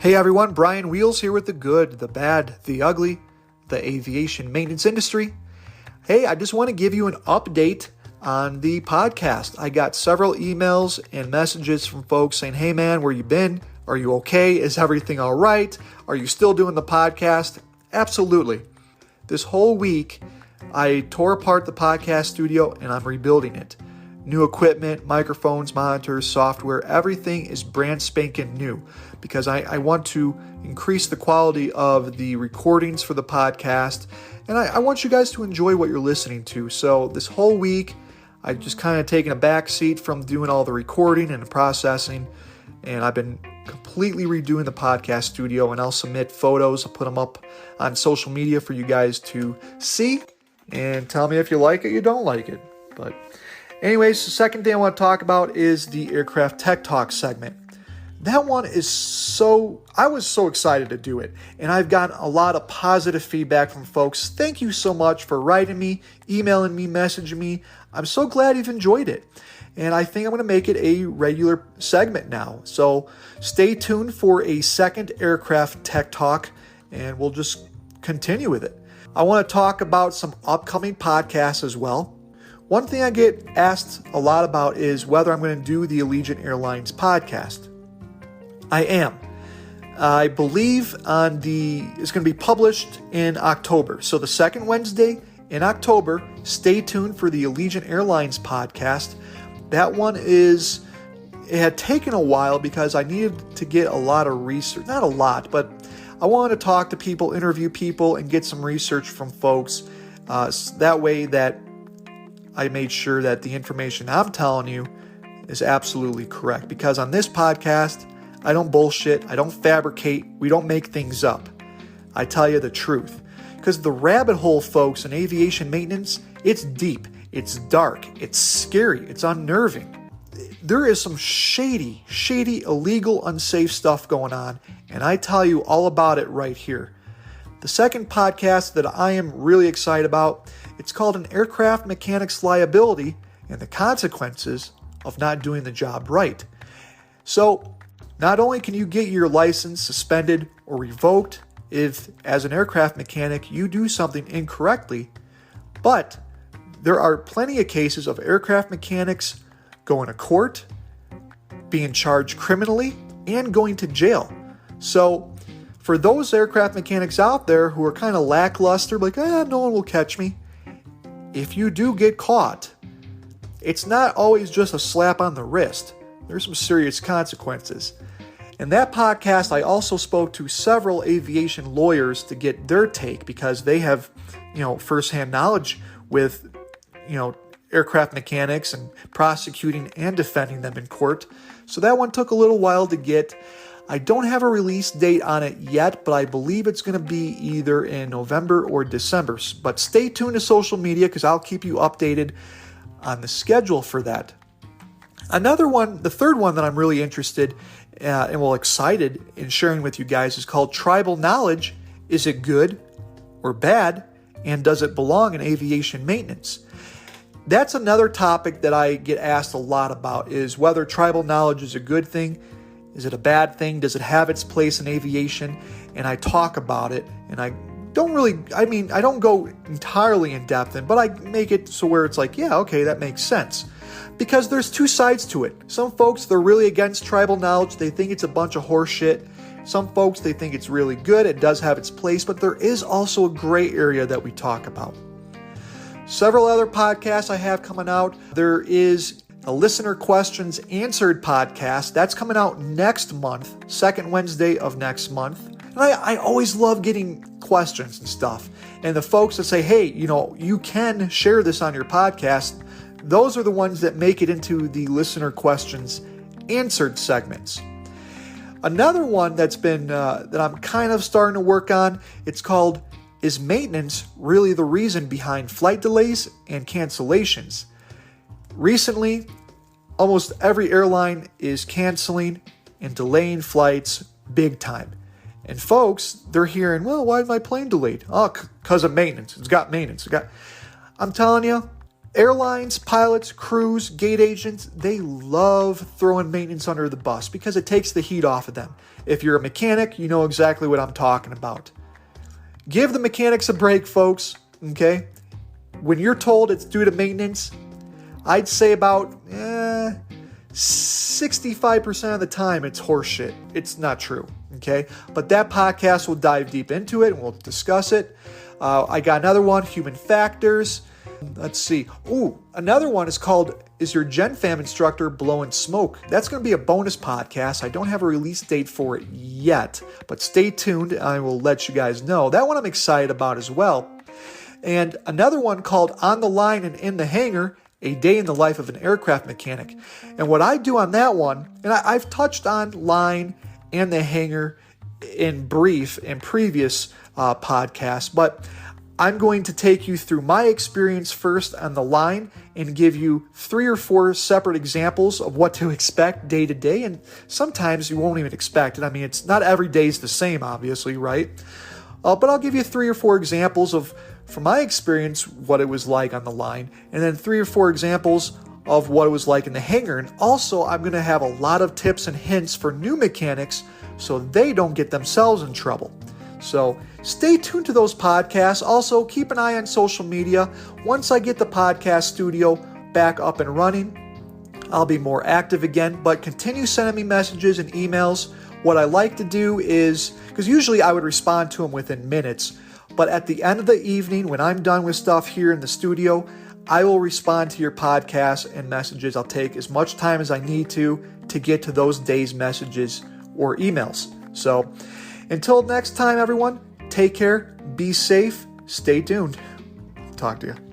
Hey everyone, Brian Wheels here with the good, the bad, the ugly, the aviation maintenance industry. Hey, I just want to give you an update on the podcast. I got several emails and messages from folks saying, hey man, where you been? Are you okay? Is everything all right? Are you still doing the podcast? Absolutely. This whole week, I tore apart the podcast studio and I'm rebuilding it. New equipment, microphones, monitors, software, everything is brand spanking new because I want to increase the quality of the recordings for the podcast, and I want you guys to enjoy what you're listening to. So this whole week, I've just kind of taken a back seat from doing all the recording and the processing, and I've been completely redoing the podcast studio, and I'll submit photos. I'll put them up on social media for you guys to see and tell me if you like it, you don't like it. But anyways, the second thing I want to talk about is the Aircraft Tech Talk segment. That one is I was so excited to do it, and I've gotten a lot of positive feedback from folks. Thank you so much for writing me, emailing me, messaging me. I'm so glad you've enjoyed it, and I think I'm going to make it a regular segment now. So stay tuned for a second Aircraft Tech Talk, and we'll just continue with it. I want to talk about some upcoming podcasts as well. One thing I get asked a lot about is whether I'm going to do the Allegiant Airlines podcast. I am. I believe it's going to be published in October. So the second Wednesday in October, stay tuned for the Allegiant Airlines podcast. That one it had taken a while because I needed to get a lot of research. Not a lot, but I wanted to talk to people, interview people, and get some research from folks. That way that I made sure that the information I'm telling you is absolutely correct. Because on this podcast, I don't bullshit, I don't fabricate, we don't make things up. I tell you the truth. Because the rabbit hole, folks, in aviation maintenance, it's deep, it's dark, it's scary, it's unnerving. There is some shady, illegal, unsafe stuff going on, and I tell you all about it right here. The second podcast that I am really excited about, it's called An Aircraft Mechanic's Liability and the Consequences of Not Doing the Job Right. So, not only can you get your license suspended or revoked if, as an aircraft mechanic, you do something incorrectly, but there are plenty of cases of aircraft mechanics going to court, being charged criminally, and going to jail. So, for those aircraft mechanics out there who are kind of lackluster, like, no one will catch me, if you do get caught, it's not always just a slap on the wrist. There's some serious consequences. In that podcast, I also spoke to several aviation lawyers to get their take because they have, firsthand knowledge with, aircraft mechanics and prosecuting and defending them in court. So that one took a little while to get. I don't have a release date on it yet, but I believe it's going to be either in November or December. But stay tuned to social media because I'll keep you updated on the schedule for that. Another one, the third one that I'm really interested excited in sharing with you guys is called Tribal Knowledge. Is it good or bad? And does it belong in aviation maintenance? That's another topic that I get asked a lot about, is whether tribal knowledge is a good thing. Is it a bad thing? Does it have its place in aviation? And I talk about it, and I don't go entirely in depth but I make it so where it's like, yeah, okay, that makes sense. Because there's two sides to it. Some folks, they're really against tribal knowledge. They think it's a bunch of horse shit. Some folks, they think it's really good. It does have its place, but there is also a gray area that we talk about. Several other podcasts I have coming out. There is a Listener Questions Answered podcast. That's coming out next month, second Wednesday of next month. And I always love getting questions and stuff. And the folks that say, hey, you can share this on your podcast, those are the ones that make it into the Listener Questions Answered segments. Another one that's been that I'm kind of starting to work on, it's called Is Maintenance Really the Reason Behind Flight Delays and Cancellations? Recently, almost every airline is canceling and delaying flights big time. And folks, they're hearing, well, why is my plane delayed? Oh, because of maintenance. It's got maintenance. I'm telling you, Airlines, pilots, crews, gate agents, they love throwing maintenance under the bus because it takes the heat off of them. If you're a mechanic, you know exactly what I'm talking about. Give the mechanics a break, folks, okay? When you're told it's due to maintenance, I'd say about 65% of the time it's horseshit. It's not true, okay? But that podcast will dive deep into it and we'll discuss it. I got another one, human factors. Let's see. Another one is called, Is Your Gen Fam Instructor Blowing Smoke? That's going to be a bonus podcast. I don't have a release date for it yet, but stay tuned. I will let you guys know. That one I'm excited about as well. And another one called On the Line and in the Hangar, A Day in the Life of an Aircraft Mechanic. And what I do on that one, and I've touched on line and the hangar in brief in previous podcasts, but I'm going to take you through my experience first on the line and give you 3 or 4 separate examples of what to expect day to day. And sometimes you won't even expect it. I mean, it's not every day is the same, obviously, right? But I'll give you 3 or 4 examples of, from my experience, what it was like on the line. And then 3 or 4 examples of what it was like in the hangar. And also, I'm going to have a lot of tips and hints for new mechanics so they don't get themselves in trouble. So stay tuned to those podcasts. Also, keep an eye on social media. Once I get the podcast studio back up and running, I'll be more active again, but continue sending me messages and emails. What I like to do is, because usually I would respond to them within minutes, but at the end of the evening, when I'm done with stuff here in the studio, I will respond to your podcasts and messages. I'll take as much time as I need to get to those days' messages or emails. So until next time, everyone, take care, be safe, stay tuned. Talk to you.